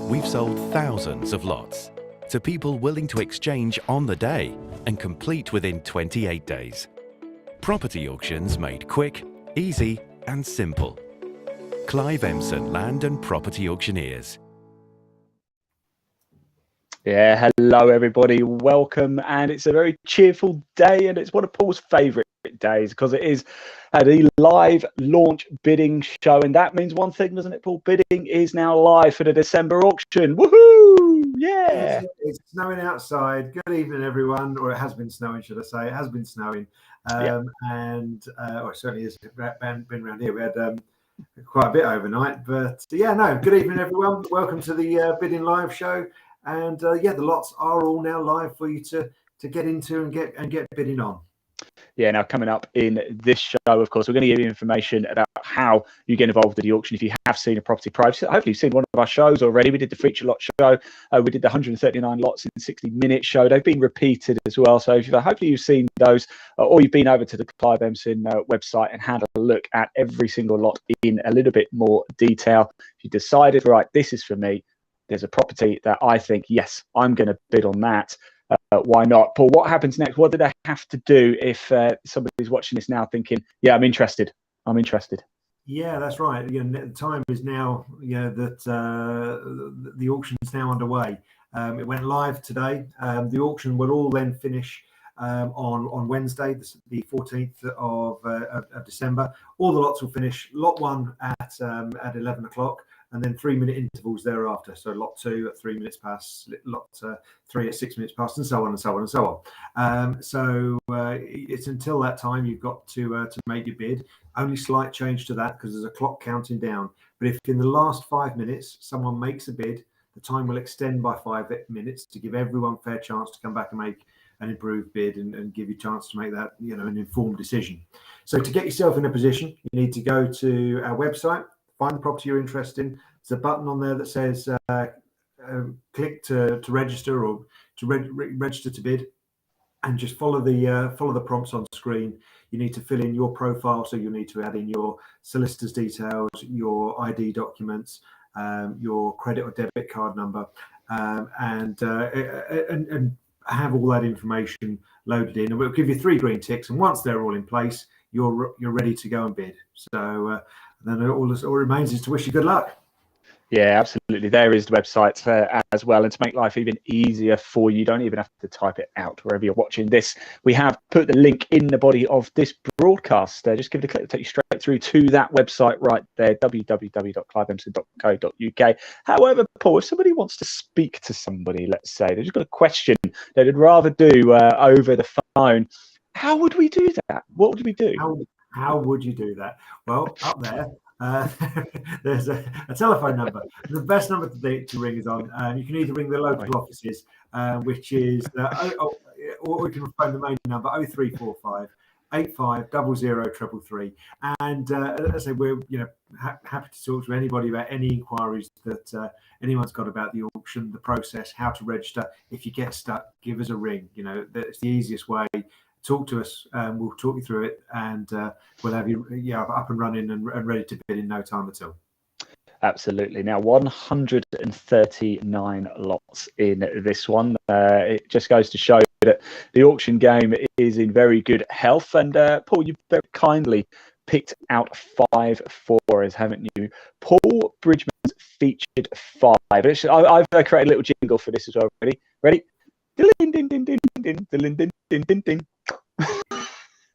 we've sold thousands of lots to people willing to exchange on the day and complete within 28 days. Property auctions made quick, easy and simple. Clive Emson Land and Property Auctioneers. Yeah, hello everybody, welcome, and it's a very cheerful day, and it's one of Paul's favourite days because it is the live launch bidding show, and that means one thing, doesn't it, Paul? Bidding is now live for the December auction. Woohoo! Yeah! It's snowing outside. Good evening, everyone, or it has been snowing, should I say? It has been snowing, or it certainly has been around here. We had quite a bit overnight, but yeah, no. Good evening, everyone. Welcome to the bidding live show. And yeah, the lots are all now live for you to get into and get bidding on. Yeah, now coming up in this show, of course, we're going to give you information about how you get involved with the auction. If you have seen a property price, hopefully you've seen one of our shows already. We did the feature lot show. We did the 139 lots in 60-minute show. They've been repeated as well. So hopefully you've seen those, or you've been over to the Clive Emson website and had a look at every single lot in a little bit more detail. If you decided, right, this is for me, there's a property that I think, yes, I'm going to bid on that. Why not? Paul, what happens next? What do they have to do if somebody's watching this now thinking, yeah, I'm interested. Yeah, that's right. The time is now, that the auction is now underway. It went live today. The auction will all then finish on Wednesday, the 14th of December. All the lots will finish. Lot 1 at 11 o'clock. And then 3-minute intervals thereafter. So lot 2 at 3 minutes past, lot 3 at 6 minutes past, and so on and so on and so on. So it's until that time you've got to make your bid. Only slight change to that because there's a clock counting down. But if in the last 5 minutes someone makes a bid, the time will extend by 5 minutes to give everyone a fair chance to come back and make an improved bid and give you a chance to make that an informed decision. So to get yourself in a position, you need to go to our website. Find the property you're interested in. There's a button on there that says click to register or to register to bid, and just follow the prompts on screen. You need to fill in your profile, so you'll need to add in your solicitor's details, your ID documents, your credit or debit card number, and have all that information loaded in. And we'll give you 3 green ticks, and once they're all in place, you're ready to go and bid. So then all remains is to wish you good luck. Yeah, absolutely. There is the website as well. And to make life even easier for you, you don't even have to type it out wherever you're watching this. We have put the link in the body of this broadcast. Just give it a click to take you straight through to that website right there, www.cliveemson.co.uk. However, Paul, if somebody wants to speak to somebody, let's say, they've just got a question they'd rather do over the phone, how would we do that? What would we do? How would you do that? Well, up there, there's a telephone number. The best number to ring is on. You can either ring the local offices, which is, or you can phone the main number 0345 8500 And as I say, we're happy to talk to anybody about any inquiries that anyone's got about the auction, the process, how to register. If you get stuck, give us a ring. That's the easiest way. Talk to us, we'll talk you through it, and we'll have you up and running and ready to bid in no time at all. Absolutely. Now, 139 lots in this one. It just goes to show that the auction game is in very good health. And Paul, you've very kindly picked out 5 for us, haven't you? Paul Bridgman's featured 5. I've created a little jingle for this as well. Ready? Din, din, din, din, din, din, din, din, din, din.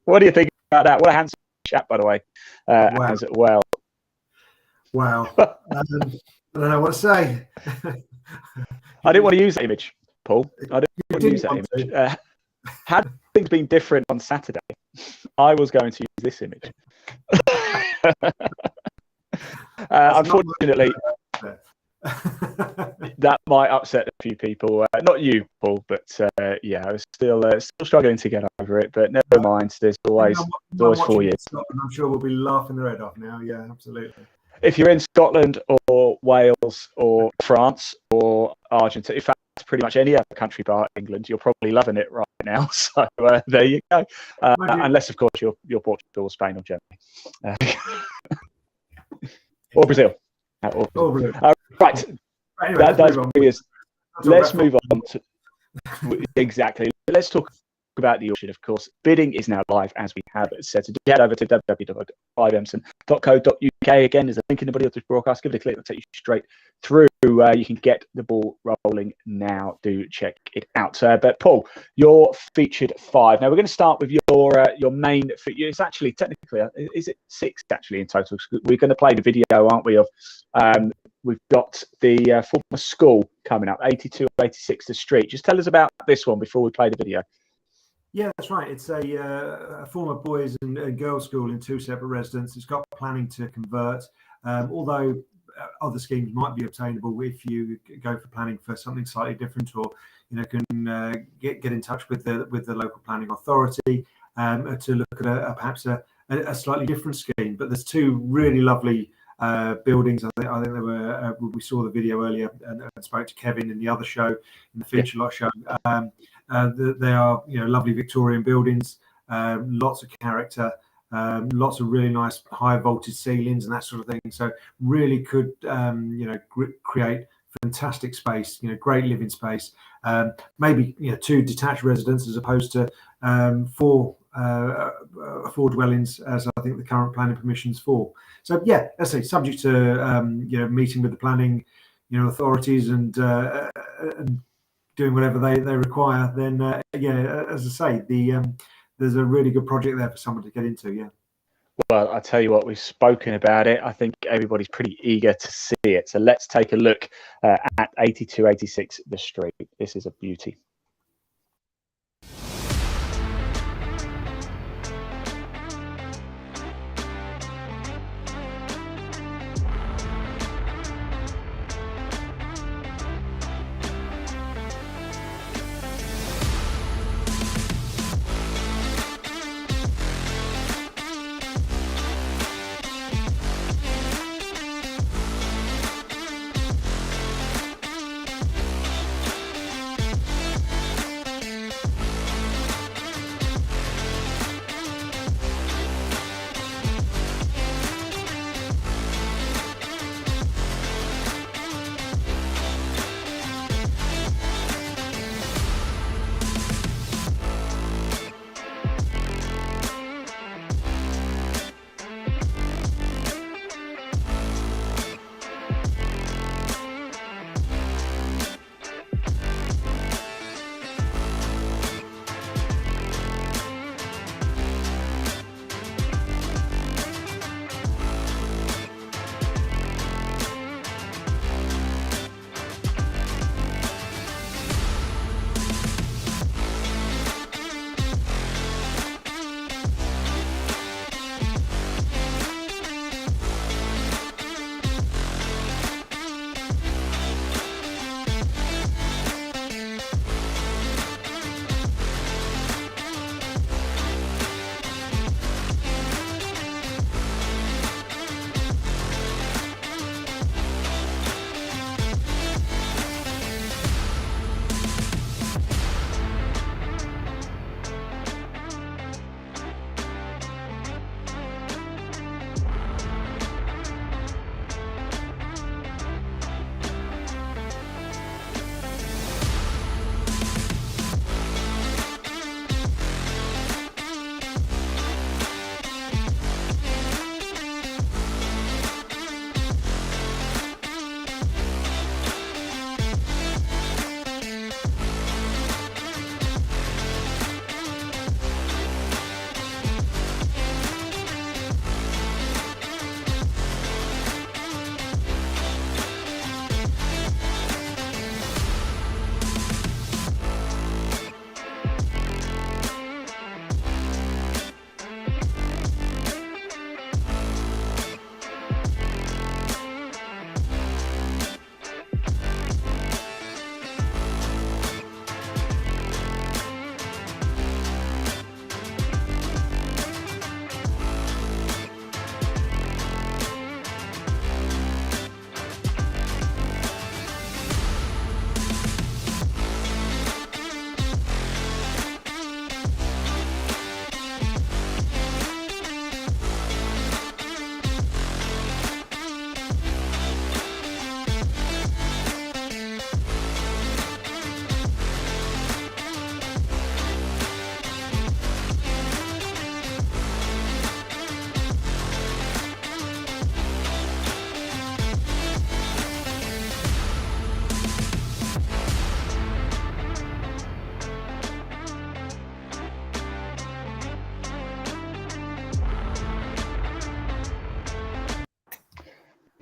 What do you think about that? What a handsome chap, by the way, as well. Wow. I don't know what to say. I didn't want to use that image, Paul. I didn't want to use that image. Had things been different on Saturday, I was going to use this image. Unfortunately, that might upset a few people. Not you, Paul, but yeah, I was still struggling to get over it. But never mind. There's always 4 years. I'm sure we'll be laughing their head off now. Yeah, absolutely. If you're in Scotland or Wales or France or Argentina, in fact, pretty much any other country bar England, you're probably loving it right now. So there you go. Unless, of course, you're Portugal, Spain, or Germany, or Brazil. Right. Anyway, let's move on to exactly. Let's talk about the auction. Of course, bidding is now live, as we have said. So head over to www.cliveemson.co.uk. Again, there's a link in the body of this broadcast. Give it a click; it'll take you straight through. You can get the ball rolling now. Do check it out. But Paul, you're featured 5. Now we're going to start with your main. It's actually technically, is it 6 actually in total? We're going to play the video, aren't we? Of we've got the former school coming up, 82-86 The Street. Just tell us about this one before we play the video. Yeah, that's right. It's a former boys and girls school in 2 separate residences. It's got planning to convert, although other schemes might be obtainable if you go for planning for something slightly different, or can get in touch with the local planning authority to look at perhaps a slightly different scheme. But there's 2 really lovely buildings. I think they were. We saw the video earlier and spoke to Kevin in the other show, in the feature lot show. They are lovely Victorian buildings, lots of character, lots of really nice high voltage ceilings and that sort of thing. So really could create fantastic space, great living space. Maybe 2 detached residences as opposed to 4 dwellings, as I think the current planning permission's for. So yeah, as I say, subject to meeting with the planning authorities and doing whatever they require, then as I say, there's a really good project there for someone to get into. Yeah. Well, I tell you what, we've spoken about it. I think everybody's pretty eager to see it. So let's take a look at 82-86 The Street. This is a beauty.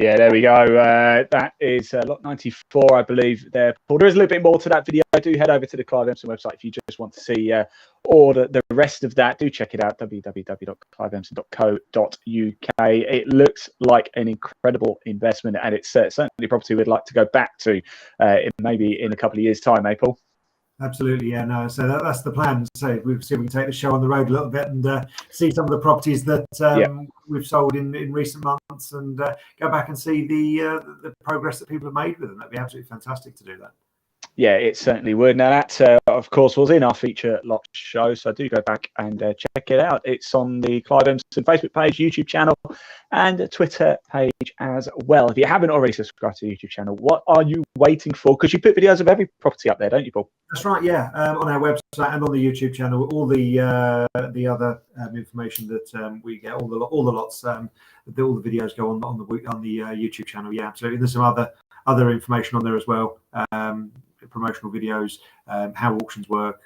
Yeah, there we go. That is lot 94, I believe. There, Paul. There is a little bit more to that video. Do head over to the Clive Emson website if you just want to see all the rest of that. Do check it out, www.cliveemson.co.uk. It looks like an incredible investment, and it's certainly a property we'd like to go back to maybe in a couple of years' time, Paul. Absolutely, yeah, no. So that's the plan. So we'll see if we can take the show on the road a little bit and see some of the properties that we've sold in recent months, and go back and see the progress that people have made with them. That'd be absolutely fantastic to do that. Yeah, it certainly would. Now that, of course, was in our feature lot show, so do go back and check it out. It's on the Clive Emson Facebook page, YouTube channel, and Twitter page as well. If you haven't already subscribed to the YouTube channel, what are you waiting for? Because you put videos of every property up there, don't you, Paul? That's right, yeah. On our website and on the YouTube channel, all the other information that we get, all the lots, all the videos go on the YouTube channel. Yeah, absolutely. There's some other information on there as well. Promotional videos, how auctions work,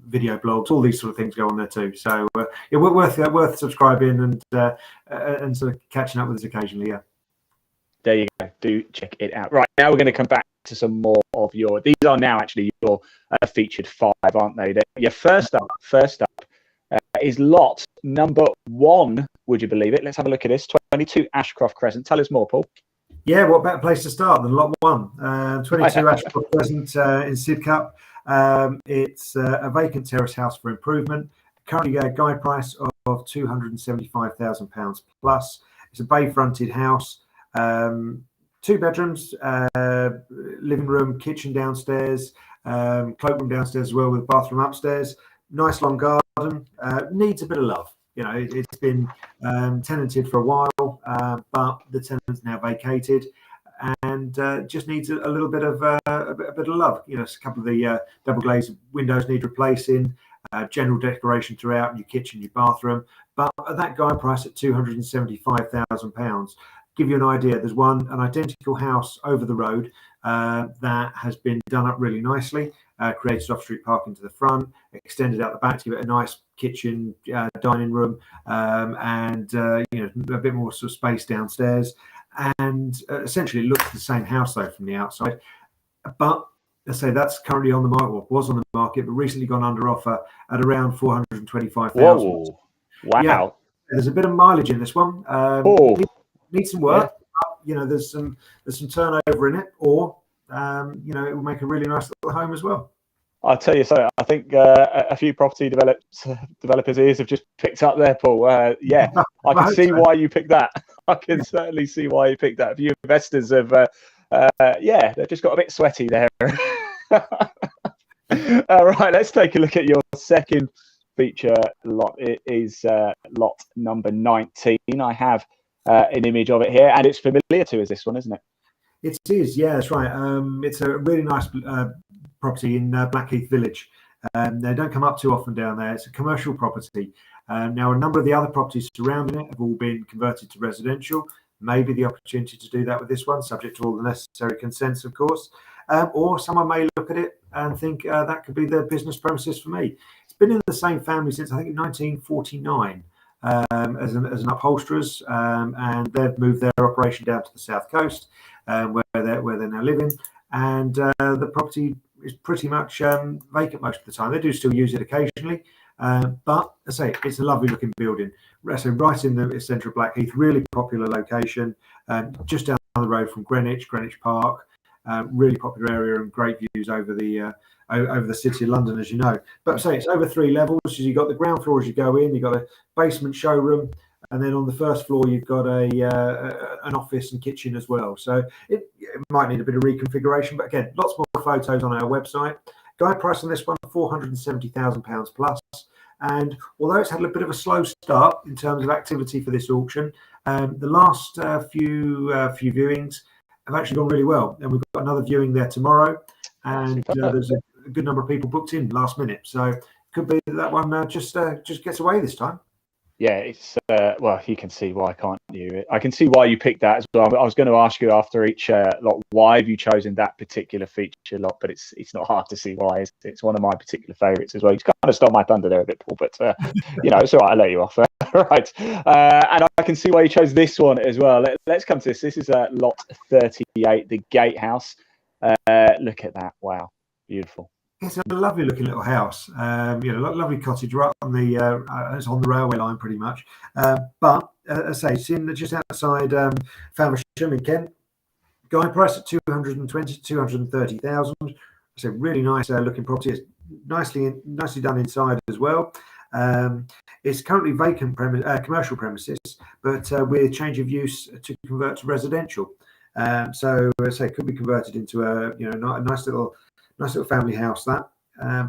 video blogs, all these sort of things go on there too. So yeah, worth subscribing and sort of catching up with us occasionally. Yeah. There you go. Do check it out. Right, now we're going to come back to some more of your. These are now actually your featured 5, aren't they? Your first up is lot number 1. Would you believe it? Let's have a look at this. 22 Ashcroft Crescent. Tell us more, Paul. Yeah, what better place to start than lot 1? 22 Ashcroft Crescent in Sidcup. It's a vacant terrace house for improvement. Currently a guide price of £275,000 plus. It's a bay-fronted house. 2 bedrooms, living room, kitchen downstairs, cloakroom downstairs as well with bathroom upstairs. Nice long garden. Needs a bit of love. You know, it's been tenanted for a while, but the tenant's now vacated, and just needs a little bit of love. You know, a couple of the double glazed windows need replacing. General decoration throughout, your kitchen, your bathroom. But at that guide price at £275,000, give you an idea. There's an identical house over the road that has been done up really nicely. Created off-street parking to the front, extended out the back to give it a nice kitchen, dining room, and a bit more sort of space downstairs. And essentially, it looks the same house though from the outside. But let's say that's currently on the market, or was on the market, but recently gone under offer at around £425,000. Whoa! Wow! Yeah, there's a bit of mileage in this one. Needs some work. Yeah. There's some turnover in it, or it will make a really nice little home as well. I'll tell you so. I think a few property developers' ears have just picked up there, Paul. Yeah, I can see why you picked that. I can certainly see why you picked that. A few investors have, they've just got a bit sweaty there. All right, let's take a look at your second feature lot. It is lot number 19. I have an image of it here, and it's familiar to us, this one, isn't it? It is, yeah, that's right. It's a really nice property in Blackheath Village. They don't come up too often down there. It's a commercial property. Now, a number of the other properties surrounding it have all been converted to residential. Maybe the opportunity to do that with this one, subject to all the necessary consents, of course. Or someone may look at it and think that could be the business premises for me. It's been in the same family since, I think, 1949. As an upholsterers, and they've moved their operation down to the south coast, where they're now living, and the property is pretty much vacant most of the time. They do still use it occasionally, but as I say, it's a lovely looking building. So right in the centre of Blackheath, really popular location, just down the road from Greenwich Park. Really popular area and great views over the city of London, as you know. But say it's over 3 levels. So you've got the ground floor as you go in. You've got a basement showroom, and then on the first floor you've got an office and kitchen as well. So it might need a bit of reconfiguration, but again, lots more photos on our website. Guide price on this one £470,000 plus. And although it's had a bit of a slow start in terms of activity for this auction, the last few viewings have actually gone really well, and we've got another viewing there tomorrow, and there's a good number of people booked in last minute, so could be that one just gets away this time. Yeah, it's well, you can see why, can't you? I can see why you picked that as well. I was going to ask you after each lot, why have you chosen that particular feature lot? But it's not hard to see why. It's one of my particular favourites as well. You kind of stole my thunder there a bit, Paul, but it's all right. I'll let you off. Right, and I can see why you chose this one as well. Let's come to this. This is lot 38, the Gatehouse. Look at that! Wow, beautiful. It's a lovely looking little house, lovely cottage right on the it's on the railway line pretty much. But as I say, it's in just outside Faversham in Kent. Going price at 220 to 230,000. It's a really nice looking property. It's nicely done inside as well. It's currently vacant commercial premises, but with change of use to convert to residential. So as I say, it could be converted into a nice little family house. That,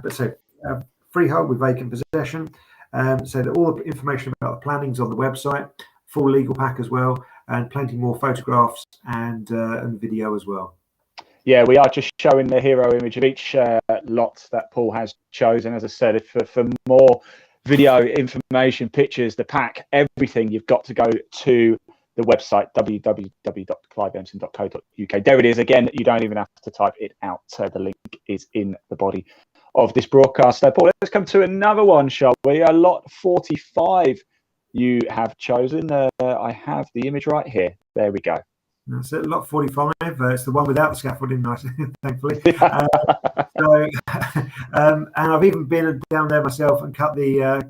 but so freehold with vacant possession. So that all the information about the planning's on the website, full legal pack as well, and plenty more photographs and video as well. Yeah, we are just showing the hero image of each lot that Paul has chosen. As I said, for more video information, pictures, the pack, everything, you've got to go to the website www.cliveemson.co.uk. There it is again. You don't even have to type it out. The link is in the body of this broadcast. Paul, let's come to another one, shall we? Lot 45 you have chosen. I have the image right here. There we go. That's it, lot 45. It's the one without the scaffolding, thankfully. And I've even been down there myself and cut the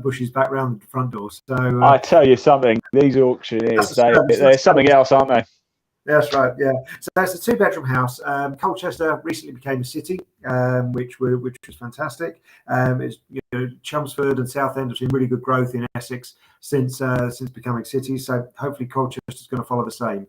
bushes back round the front door. So I tell you something, these auctioneers, they're something else, aren't they? That's right, yeah. So it's a 2-bedroom house. Colchester recently became a city, which was fantastic. It's, Chelmsford and Southend have seen really good growth in Essex since becoming cities. So hopefully Colchester is going to follow the same.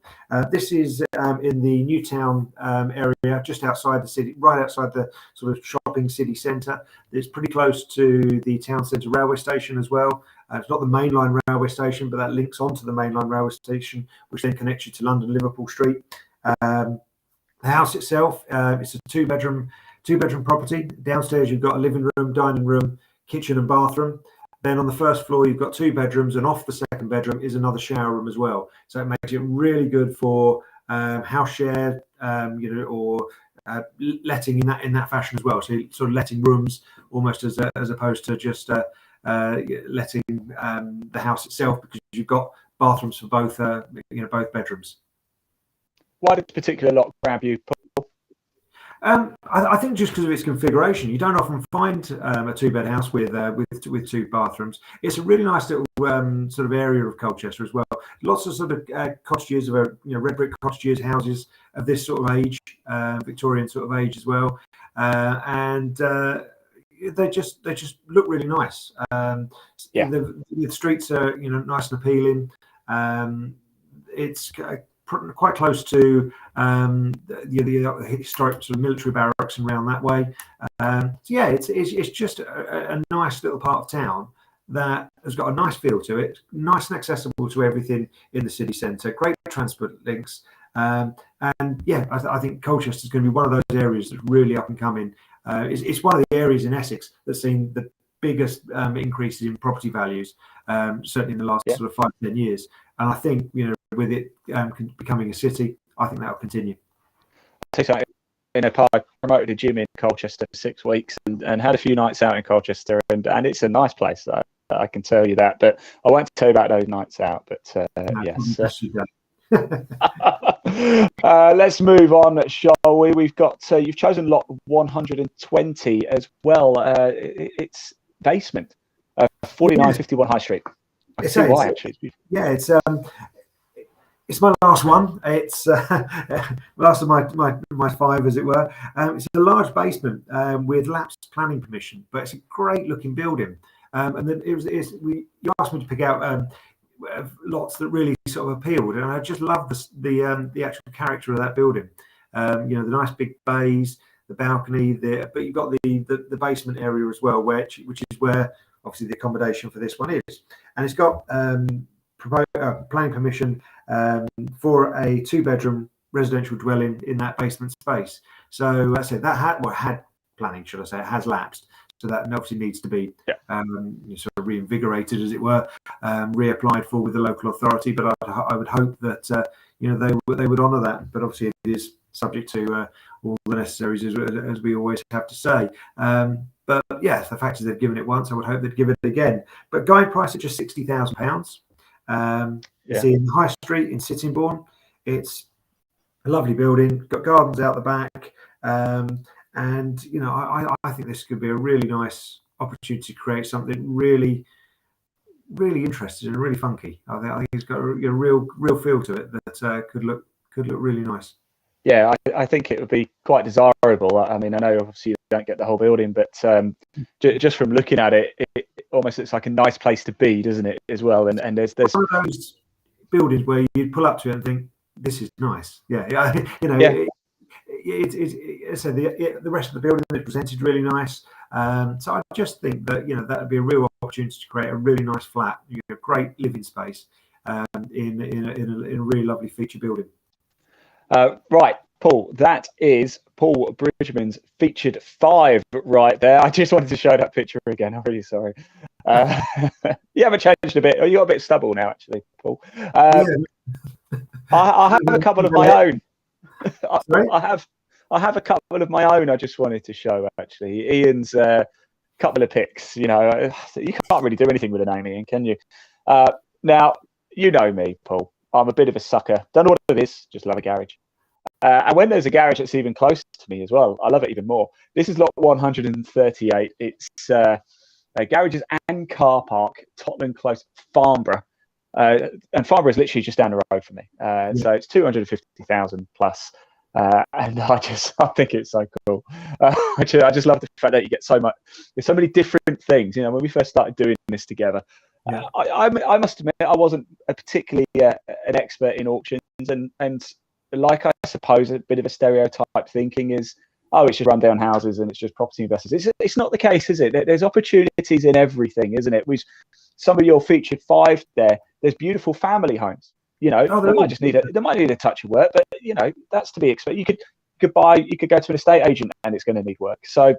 This is in the Newtown area, just outside the city, right outside the sort of shopping city centre. It's pretty close to the town centre railway station as well. It's not the mainline railway station, but that links onto the mainline railway station, which then connects you to London Liverpool Street. The house itself, it's a two-bedroom property. Downstairs, you've got a living room, dining room, kitchen, and bathroom. Then on the first floor, you've got 2 bedrooms, and off the second bedroom is another shower room as well. So it makes it really good for house share, or letting in that fashion as well. So you're sort of letting rooms almost as opposed to just letting the house itself, because you've got bathrooms for both bedrooms. Why did this particular lot grab you, Paul? I think just because of its configuration. You don't often find a 2-bed house with 2 bathrooms. It's a really nice little sort of area of Colchester as well. Lots of sort of cottages, red brick cottages, houses of this sort of age, Victorian sort of age as well, and they just look really nice. The streets are nice and appealing. It's quite close to the historic sort of military barracks and around that way. It's just a nice little part of town that has got a nice feel to it, nice and accessible to everything in the city centre. Great transport links, I think Colchester is going to be one of those areas that's really up and coming. It's one of the areas in Essex that's seen the biggest increases in property values, certainly in the last sort of 5-10 years. And I think with it becoming a city, I think that will continue. I promoted a gym in Colchester for 6 weeks and had a few nights out in Colchester, and it's a nice place, though, I can tell you that. But I won't tell you about those nights out. But yes. Let's move on, shall we? We've got you've chosen lot 120 as well. It's basement, 4951 High Street. I can see why, actually. It's my last one. It's last of my 5, as it were. It's a large basement with lapsed planning permission, but it's a great looking building. And then you asked me to pick out lots that really sort of appealed, and I just love the actual character of that building. The nice big bays, the balcony, but you've got the basement area as well, which is where obviously the accommodation for this one is, and it's got planning permission for a 2-bedroom residential dwelling in that basement space. So I said that had planning, should I say, it has lapsed. So that obviously needs to be sort of reinvigorated, as it were, reapplied for with the local authority. But I would hope that they would honour that. But obviously it is subject to all the necessaries, as we always have to say. But yes, the fact is they've given it once. I would hope they'd give it again. But guide price at just £60,000. It's in High Street in Sittingbourne. It's a lovely building, got gardens out the back, and I think this could be a really nice opportunity to create something really, really interesting and really funky. I think it's got a real feel to it that could look really nice. Yeah, I think it would be quite desirable. I mean, I know obviously you don't get the whole building, but just from looking at it, it almost looks like a nice place to be, doesn't it, as well? And there's one of those buildings where you pull up to it and think, this is nice. The rest of the building is presented really nice. So I just think that that would be a real opportunity to create a really nice flat, a great living space in a really lovely feature building. Right, Paul, that is Paul Bridgman's featured 5 right there. I just wanted to show that picture again. I'm really sorry. You haven't changed a bit. Oh, you got a bit stubble now, actually, Paul. I have a couple of my own. I have a couple of my own I just wanted to show, actually. Ian's couple of pics. You can't really do anything with a name, Ian, can you? Now, you know me, Paul. I'm a bit of a sucker. Don't know what it is, just love a garage. And when there's a garage that's even closer to me as well, I love it even more. This is lot 138. It's garages and car park, Tottenham Close, Farnborough. And Farnborough is literally just down the road from me. So it's 250,000 plus. And I think it's so cool. I just love the fact that you get there's so many different things. When we first started doing this together, I must admit I wasn't particularly an expert in auctions, and like I suppose a bit of a stereotype thinking is, it's just rundown houses and it's just property investors. It's not the case, is it? There's opportunities in everything, isn't it? Some of your featured 5 there's beautiful family homes. They might need a touch of work, but that's to be expected. You could go to an estate agent and it's going to need work. So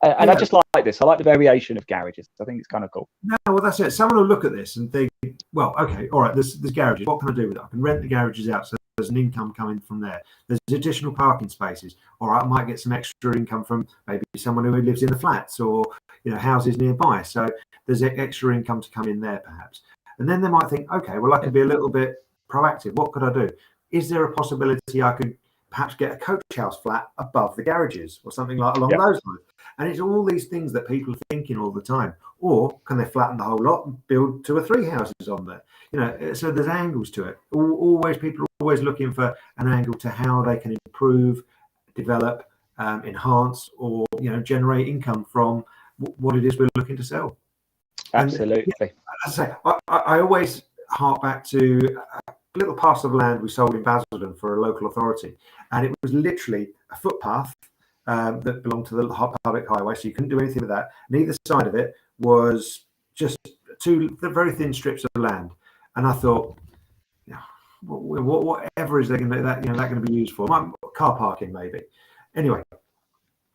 and I just like this. I like the variation of garages. I think it's kind of cool. No, well, that's it. Someone will look at this and think, well, okay, all right, there's garages. What can I do with it? I can rent the garages out, so there's an income coming from there. There's additional parking spaces. All right, I might get some extra income from maybe someone who lives in the flats or houses nearby. So there's extra income to come in there, perhaps. And then they might think, okay, well, I can be a little bit proactive. What could I do? Is there a possibility I could perhaps get a coach house flat above the garages or something along those lines? And it's all these things that people are thinking all the time. Or can they flatten the whole lot and build 2 or 3 houses on there? So there's angles to it. People are always looking for an angle to how they can improve, develop, enhance, or generate income from what it is we're looking to sell. Absolutely. As I say, I always hark back to a little parcel of land we sold in Basildon for a local authority, and it was literally a footpath that belonged to the public highway, so you couldn't do anything with that. And either side of it was just 2 very thin strips of land, and I thought, whatever is that going to be used for? Car parking, maybe. Anyway,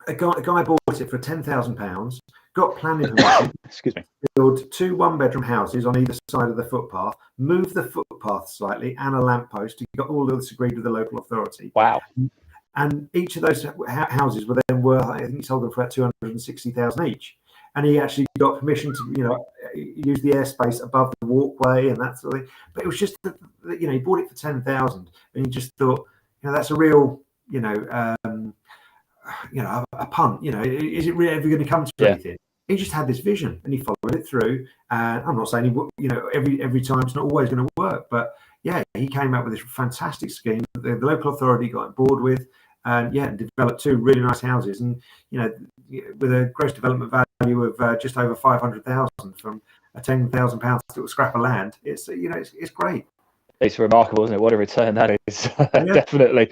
a guy bought it for £10,000, got planning permission. Excuse me. Build 2 one-bedroom houses on either side of the footpath, move the footpath slightly, and a lamppost. He got all of this agreed with the local authority. Wow. And each of those houses were then worth, I think he sold them for about 260,000 each. And he actually got permission to, use the airspace above the walkway and that sort of thing. But it was just that, he bought it for 10,000, and he just thought, that's a real, a punt. Is it really ever going to come to anything? He just had this vision, and he followed it through. And I'm not saying every time it's not always going to work, but he came up with this fantastic scheme that the local authority got on board with, and developed 2 really nice houses, and with a gross development value of just over 500,000 from a £10,000 to a scrap of land. It's great. It's remarkable, isn't it? What a return that is. Definitely.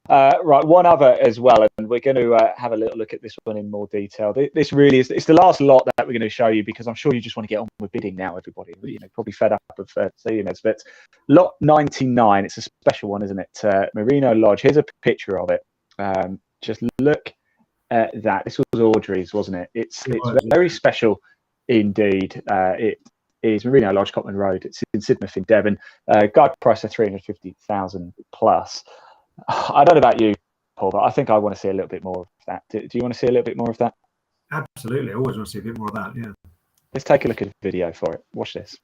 Right, one other as well, and we're going to have a little look at this one in more detail. This really is, it's the last lot that we're going to show you, because I'm sure you just want to get on with bidding now, everybody. Probably fed up of seeing this, but lot 99, it's a special one, isn't it? Merino Lodge. Here's a picture of it. Just look that. This was Audrey's, wasn't it? It's very yeah. special indeed. It is Merino Lodge, Cotman Road. It's in Sidmouth in Devon. Guide price of 350,000 plus. I don't know about you, Paul, but I think I want to see a little bit more of that. Do you want to see a little bit more of that? Absolutely. I always want to see a bit more of that. Yeah. Let's take a look at the video for it. Watch this.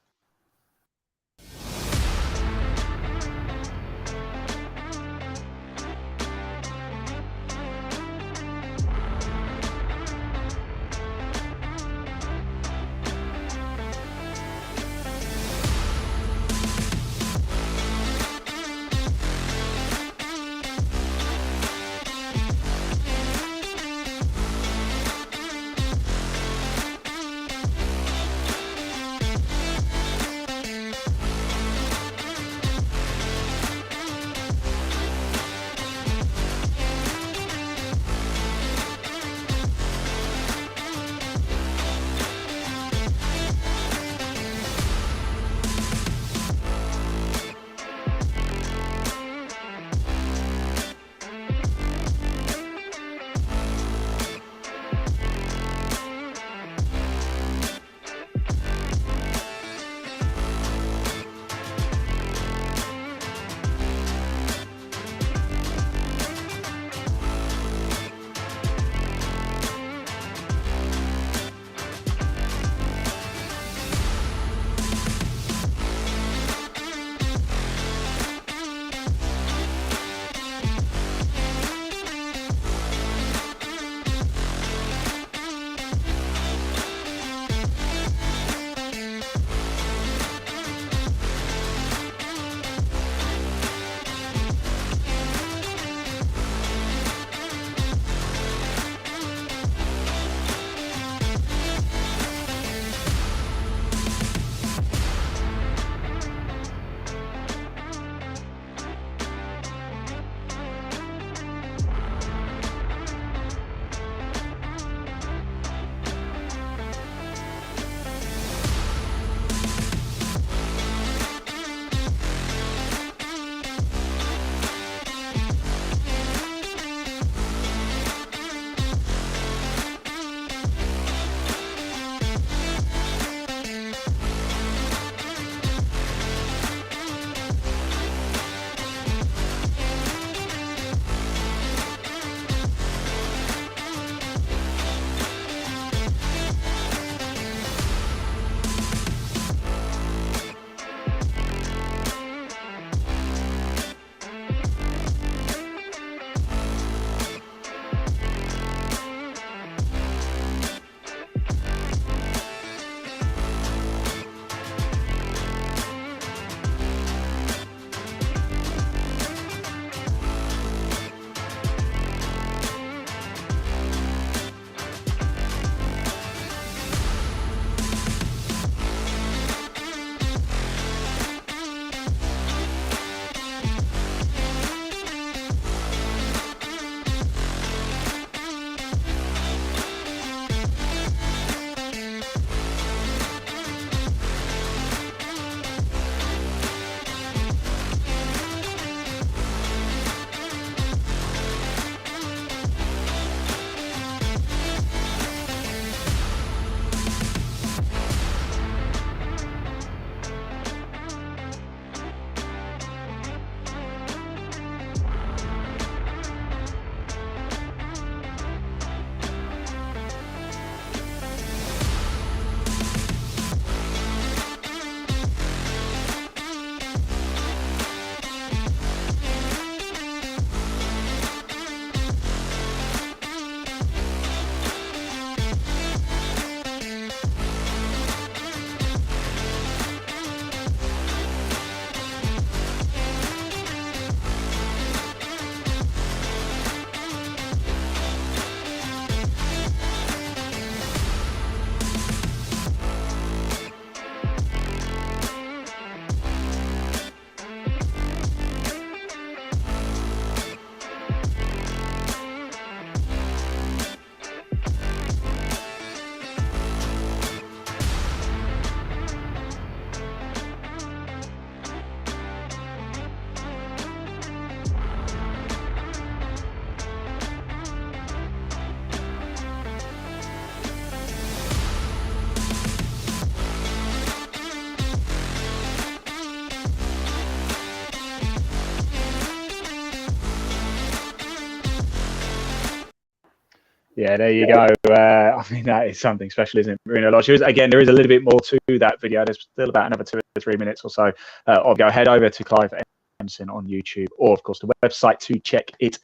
Yeah, there you go. I mean, that is something special, isn't it, Marina Lodge? Again, there is a little bit more to that video. There's still about another 2 or 3 minutes or so. I'll go head over to Clive Emson on YouTube, or of course the website to check it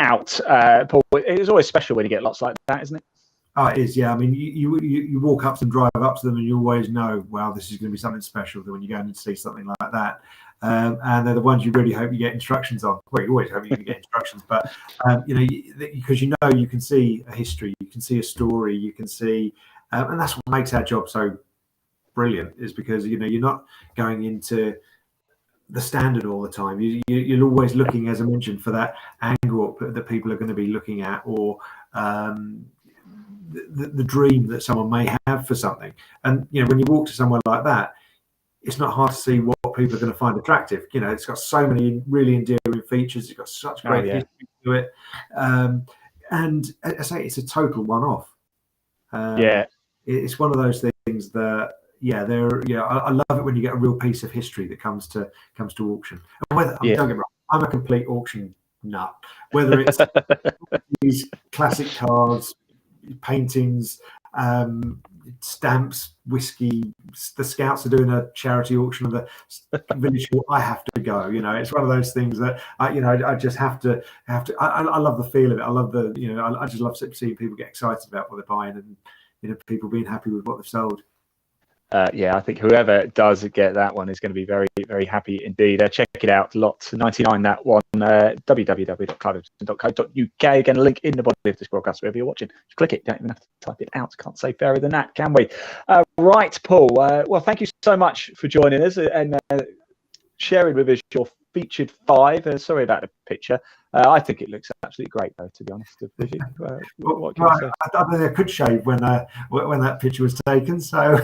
out. Paul, it's always special when you get lots like that, isn't it? Oh, it is, yeah. I mean, you walk up to them, drive up to them, and you always know, wow, this is going to be something special when you go and see something like that. And they're the ones you really hope you get instructions on. Well, you always hope you get instructions, but because you can see a history, you can see a story, you can see, and that's what makes our job so brilliant. Is because you're not going into the standard all the time. You're always looking, as I mentioned, for that angle that people are going to be looking at, or the dream that someone may have for something. And when you walk to somewhere like that, it's not hard to see what people are going to find attractive. It's got so many really endearing features. It's got such great history to it. And I say it's a total one-off. It's one of those things that, I love it when you get a real piece of history that comes to auction. And don't get me wrong, I'm a complete auction nut. Whether it's these classic cars, paintings, stamps, whiskey. The Scouts are doing a charity auction of the village hall. I have to go. It's one of those things that I just have to. I love the feel of it. I love I just love seeing people get excited about what they're buying, and people being happy with what they've sold. I think whoever does get that one is going to be very, very happy indeed. Check it out, lot 99, that one, www.cliveemson.co.uk. Again, a link in the body of this broadcast, wherever you're watching. Just click it, don't even have to type it out. Can't say fairer than that, can we? Right, Paul, well, thank you so much for joining us and sharing with us your featured 5. Sorry about the picture. I think it looks absolutely great, though, to be honest with you. What can you say? I think I could shave when that picture was taken. So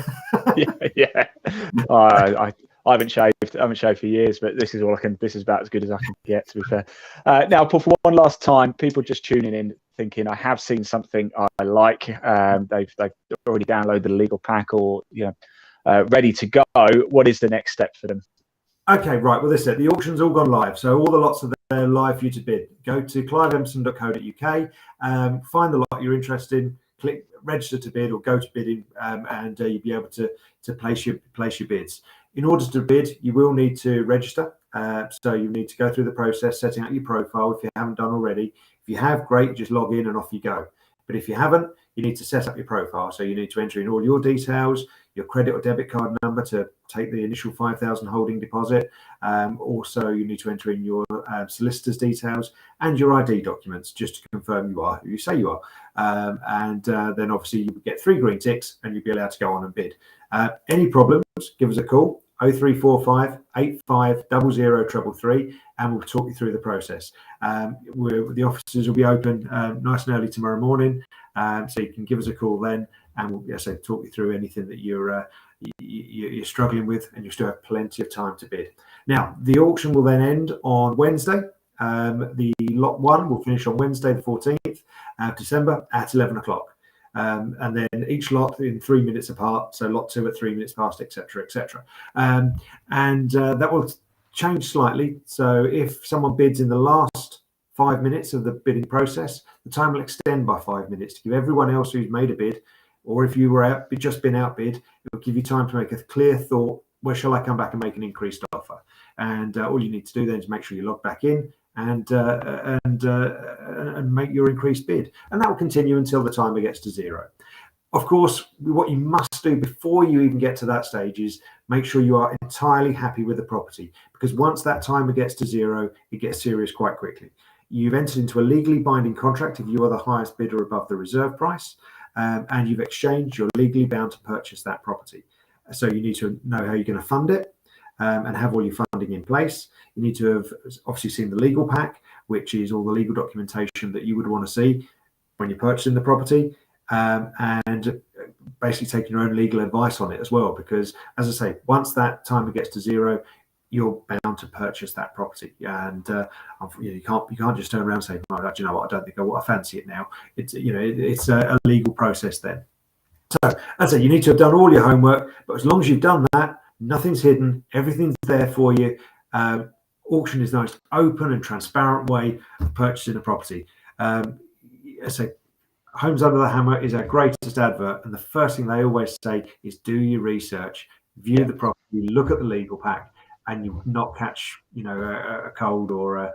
yeah. I haven't shaved for years, but this is about as good as I can get, to be fair. Now, Paul, for one last time, people just tuning in thinking I have seen something I like. They've already downloaded the legal pack, or ready to go. What is the next step for them? Okay, right. Well, this is it. The auction's all gone live, so all the lots are there live for you to bid. Go to cliveemson.co.uk, find the lot you're interested in, click register to bid or go to bidding, and you'll be able to place your bids. In order to bid, you will need to register. So you need to go through the process, setting up your profile if you haven't done already. If you have, great, just log in and off you go. But if you haven't, you need to set up your profile. So you need to enter in all your details, your credit or debit card number to take the initial 5,000 holding deposit. Also, you need to enter in your solicitor's details and your ID documents just to confirm you are who you say you are. Then obviously you get 3 green ticks and you'll be allowed to go on and bid. Any problems, give us a call, 0345 85 00333, and we'll talk you through the process. The offices will be open nice and early tomorrow morning, so you can give us a call then, and we'll talk you through anything that you're struggling with, and you still have plenty of time to bid. Now, the auction will then end on Wednesday. The lot 1 will finish on Wednesday, the 14th of December at 11 o'clock. And then each lot in 3 minutes apart, so lot 2 at 3 minutes past, etc., etc. That will change slightly. So if someone bids in the last 5 minutes of the bidding process, the time will extend by 5 minutes to give everyone else who's made a bid, or if you were just been outbid, it will give you time to make a clear thought, where shall I come back and make an increased offer? And all you need to do then is make sure you log back in and make your increased bid, and that will continue until the timer gets to 0. Of course, what you must do before you even get to that stage is make sure you are entirely happy with the property, because once that timer gets to 0, it gets serious quite quickly. You've entered into a legally binding contract if you are the highest bidder above the reserve price, and you've exchanged, you're legally bound to purchase that property. So you need to know how you're going to fund it, and have all your funding in place. You need to have obviously seen the legal pack, which is all the legal documentation that you would want to see when you're purchasing the property, and basically taking your own legal advice on it as well, because as I say, once that timer gets to 0, you're bound to purchase that property, and you can't just turn around and say, oh, do you know what, I don't think I fancy it now. It's it's a legal process then. So as I say, you need to have done all your homework, but as long as you've done that, nothing's hidden, everything's there for you. Auction is the most open and transparent way of purchasing a property. I say, Homes Under the Hammer is our greatest advert, and the first thing they always say is do your research, view the property, look at the legal pack, and you not catch a cold or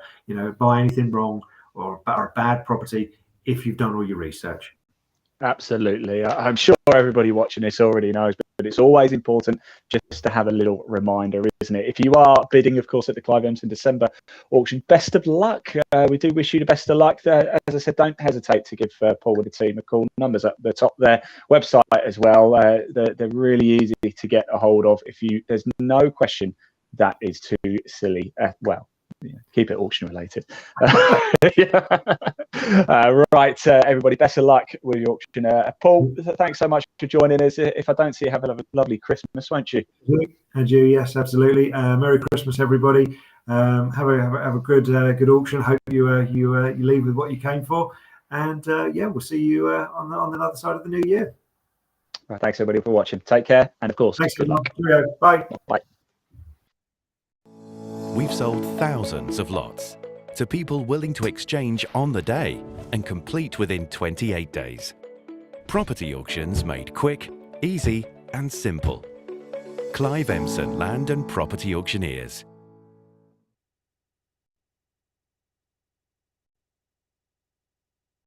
buy anything wrong or a bad property if you've done all your research. Absolutely. I'm sure everybody watching this already knows, but it's always important just to have a little reminder, isn't it? If you are bidding, of course, at the Clive Emson December auction, best of luck. We do wish you the best of luck. As I said, don't hesitate to give Paul with the team a call. Numbers up the top there. Website as well. They're really easy to get a hold of. There's no question that is too silly. Well, keep it auction related. Right, everybody, best of luck with your auction. Paul, thanks so much for joining us. If I don't see you, have a lovely Christmas, won't you? And you, yes, absolutely. Merry Christmas, everybody. Have a good auction. Hope you leave with what you came for. And we'll see you on the other side of the new year. Right, thanks everybody for watching. Take care, and of course, thanks, good luck. Bye. Bye. We've sold thousands of lots to people willing to exchange on the day and complete within 28 days. Property auctions made quick, easy and simple. Clive Emson Land and Property Auctioneers.